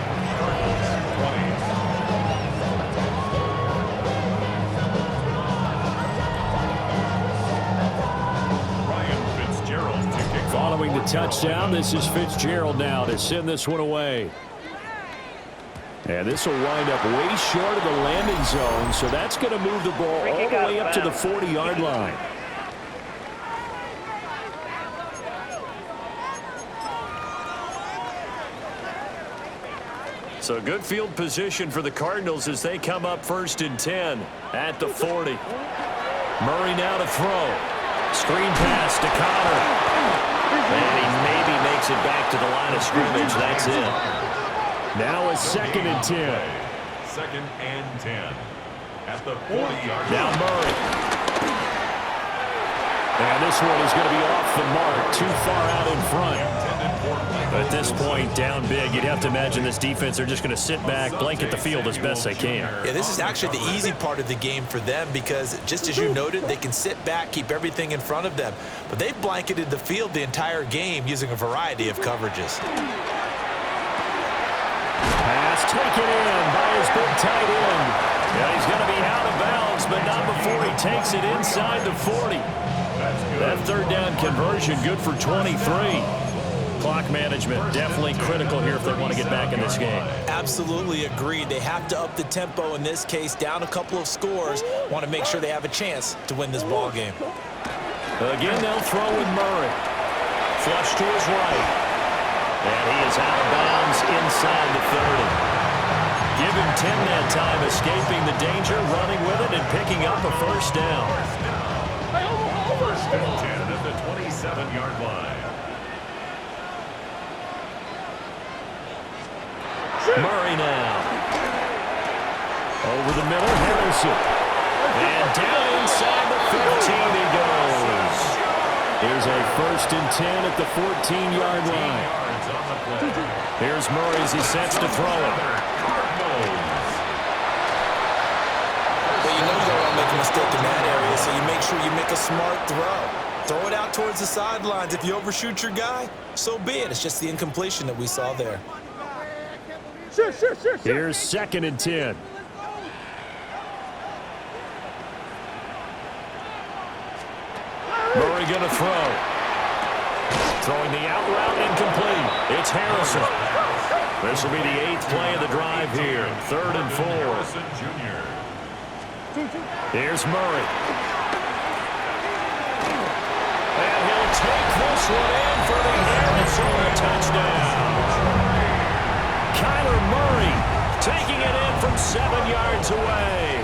A: Following the touchdown, this is Fitzgerald now to send this one away. And this will wind up way short of the landing zone, so that's going to move the ball all the way up to the 40-yard line. So good field position for the Cardinals as they come up 1st and 10 at the 40. Murray now to throw. Screen pass to Connor. And he maybe makes it back to the line of scrimmage. That's it. Now a 2nd and 10.
B: 2nd and 10 at the 40-yard line.
A: Now Murray. And this one is going to be off the mark, too far out in front. At this point, down big, you'd have to imagine this defense are just going to sit back, blanket the field as best they can.
C: Yeah, this is actually the easy part of the game for them because, just as you noted, they can sit back, keep everything in front of them. But they've blanketed the field the entire game using a variety of coverages.
A: Pass taken in by his big tight end. Yeah, he's going to be out of bounds, but not before he takes it inside the 40. That 3rd down conversion good for 23. Clock management definitely critical here if they want to get back in this game.
C: Absolutely agreed. They have to up the tempo in this case, down a couple of scores. Want to make sure they have a chance to win this ball game.
A: Again, they'll throw with Murray. Flush to his right. And he is out of bounds inside the 30. Give him 10 that time, escaping the danger, running with it, and picking up a 1st down.
B: 1st and 10 at the 27-yard line.
A: Murray now. Over the middle, Harrison. And down inside the 15 he goes. Here's a 1st and 10 at the 14-yard line. Here's Murray as he sets to throw it.
C: Well, you know you don't want to make a mistake in that area, so you make sure you make a smart throw. Throw it out towards the sidelines. If you overshoot your guy, so be it. It's just the incompletion that we saw there.
A: Here's 2nd and 10. Murray going to throw. Throwing the out route incomplete. It's Harrison. This will be the 8th play of the drive here. 3rd and 4. Here's Murray. And he'll take this one in for the Arizona touchdown. Kyler Murray taking it in from 7 yards away.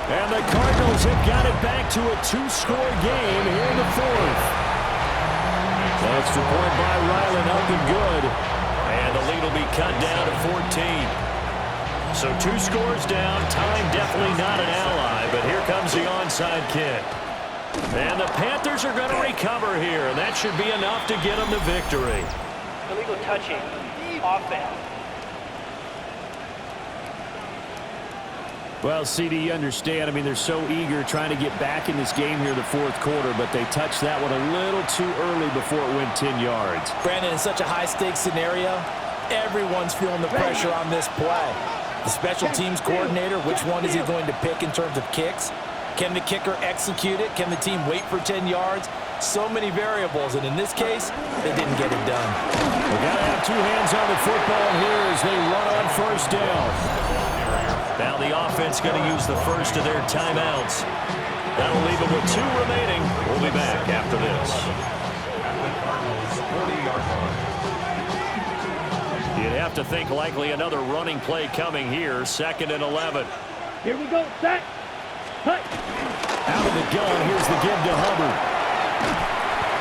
A: And the Cardinals have got it back to a 2-score game here in the 4th. Extra point by Ryland up and good. And the lead will be cut down to 14. So 2 scores down. Time definitely not an ally, but here comes the onside kick. And the Panthers are going to recover here, and that should be enough to get them the victory.
G: Illegal touching. Offense.
A: Well, CD, you understand. I mean, they're so eager trying to get back in this game here in the 4th quarter, but they touched that one a little too early before it went 10 yards.
C: Brandon, in such a high-stakes scenario, everyone's feeling the pressure on this play. The special teams coordinator, which one is he going to pick in terms of kicks? Can the kicker execute it? Can the team wait for 10 yards? So many variables, and in this case, they didn't get it done.
A: They've got to have 2 hands on the football here as they run on 1st down. Now the offense going to use the first of their timeouts. That'll leave them with 2 remaining. We'll be back after this. You'd have to think likely another running play coming here. 2nd and 11.
D: Here we go, set. Cut.
A: Out of the gun, here's the give to Hubbard.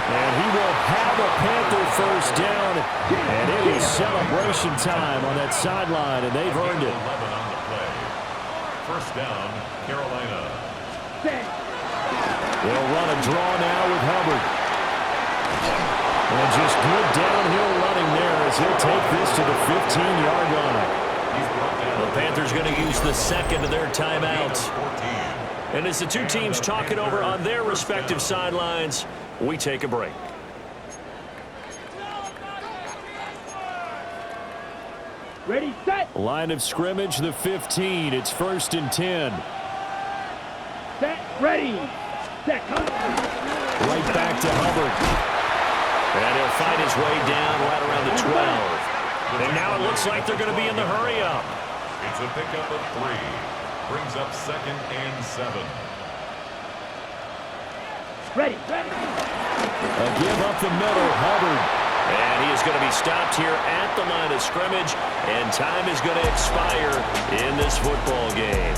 A: And he will have a Panther 1st down. And it is celebration time on that sideline, and they've earned it.
B: 11 on the play. 1st down, Carolina.
A: They'll run a draw now with Hubbard. And just good downhill running there as he'll take this to the 15-yard line. The Panthers going to use the 2nd of their timeouts. And as the 2 teams talk it over on their respective sidelines, we take a break.
D: Ready, set.
A: Line of scrimmage, the 15. It's 1st and 10.
D: Set, ready. Set, come.
A: Right back to Hubbard. And he'll he'll fight his way down right around the 12. And now it looks like they're going to be in the hurry-up.
B: It's a pickup of 3. Brings up 2nd and 7.
D: Ready.
A: A give up the middle, Hubbard. And he is going to be stopped here at the line of scrimmage, and time is going to expire in this football game.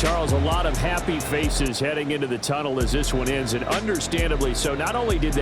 H: Charles, a lot of happy faces heading into the tunnel as this one ends, and understandably so. Not only did they